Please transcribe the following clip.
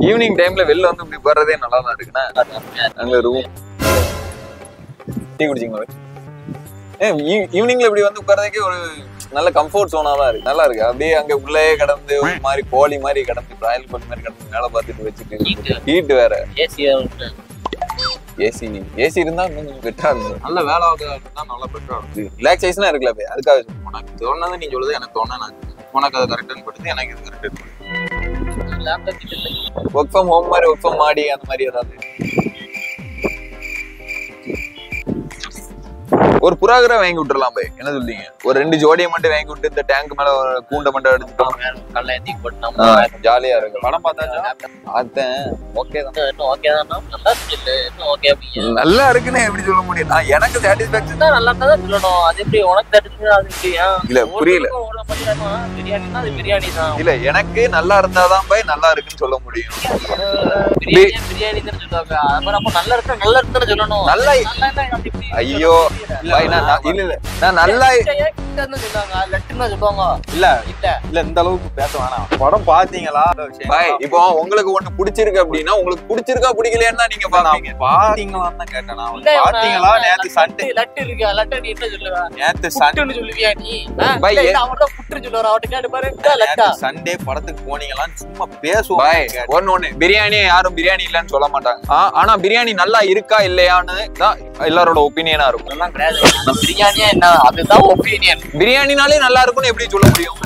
Evening டைம்ல வெளில வந்து இப்படி போறதே நல்லா தான் இருக்குண்ணா. அங்க ரூம் டீ குடிச்சிங்களா? ஈவினிங்ல இப்படி வந்து உட்கார்றதுக்கே ஒரு நல்ல கம்ஃபர்ட் ஜோனா தான் இருக்கு. நல்லா இருக்கு. அப்படியே அங்க உள்ளே கடந்து ஒரு மாதிரி கோழி மாதிரி கடந்து பிராயல் கோழி மாதிரி கடந்து மேல பார்த்துட்டு வச்சுட்டு ஹீட் வேற. ஏசி இருந்தா கொஞ்சம் பெட்டரா இருக்கும். நல்ல வேலை ஆகுதுன்னா நல்லா பெட்டரா இருக்கும். ரிலாக்ஸேஷனா இருக்குல்ல போய் அதுக்காக உனக்கு தோணுனது நீ சொல்லுது எனக்கு தோணுனா நான் உனக்கு அது கரெக்டானு படுத்து எனக்கு இது கரெக்ட். ஒர்க் ஃப்ரம் ஹோம் மாதிரி ஒர்க் ஃப்ரம் மாடி அந்த மாதிரி ஏதாவது ஒரு புறாகரை வாங்கி விட்டுறலாம் போய். என்ன சொல்றீங்க? ஒரு 2 ஜோடியை மட்டும் வாங்கி விட்டு இந்த டேங்க் மேல ஒரு கூண்டை மட்டும் எடுத்துட்டோம். கல்ல ஏத்தி போட்டோம். ஜாலியா இருக்கு. படம் பார்த்தாச்சா? பார்த்தேன். ஓகே தான். ஓகே தான். நல்லா இருக்கு. இன்னும் ஓகே அப்படிங்க. நல்லா இருக்குன்னு எப்படி சொல்ல முடியும்? எனக்கு சாட்டிஸ்ஃபேக்ஷன் தான். நல்லா தான் சொல்லணும். அது எப்படி உனக்கு சாட்டிஸ்ஃபேக்ஷன் அது எப்படியா? இல்ல புரியல. பிரியாணினா அது பிரியாணி தான். இல்ல எனக்கு நல்லா இருந்தாதான் போய் நல்லா இருக்குன்னு சொல்ல முடியும். பிரியாணி தான் சொல்லுவாங்க. அப்ப நல்லா இருக்கு நல்லா இருக்குன்னு சொல்லணும். நல்லா ஐயோ நான் நல்லா இல்ல இந்த அளவுக்கு பேச வேணாம். படம் பாத்தீங்களா? இப்போ உங்களுக்கு ஒண்ணு பிடிச்சிருக்கு அப்படின்னா உங்களுக்கு பிடிச்சிருக்கா பிடிக்கலையா நீங்க பாத்தீங்களான்னு தான் கேட்டேன். பாத்தீங்களா? நேத்து சண்டே லட்டு இருக்கா? லட்டு நீ என்ன சொல்லுவ? நேத்து சண்டேன்னு சொல்லுவியா நீ? அவர்தான் புட்டு சொல்லுவாரு. அவட்ட கேட்டு பாரு. லட்டா சண்டே படத்துக்கு போனீங்களான்னு சும்மா பேசுவோம். ஒண்ணு பிரியாணி யாரும் பிரியாணி இல்லன்னு சொல்ல மாட்டாங்க. ஆனா பிரியாணி நல்லா இருக்கா இல்லையான்னு தான் எல்லாரோட ஒப்பீனியனா இருக்கும். பிரியாணியா என்ன? அதுதான் ஒப்பீனியன். பிரியாணினாலே நல்லா இருக்கும்னு எப்படி சொல்ல முடியும்?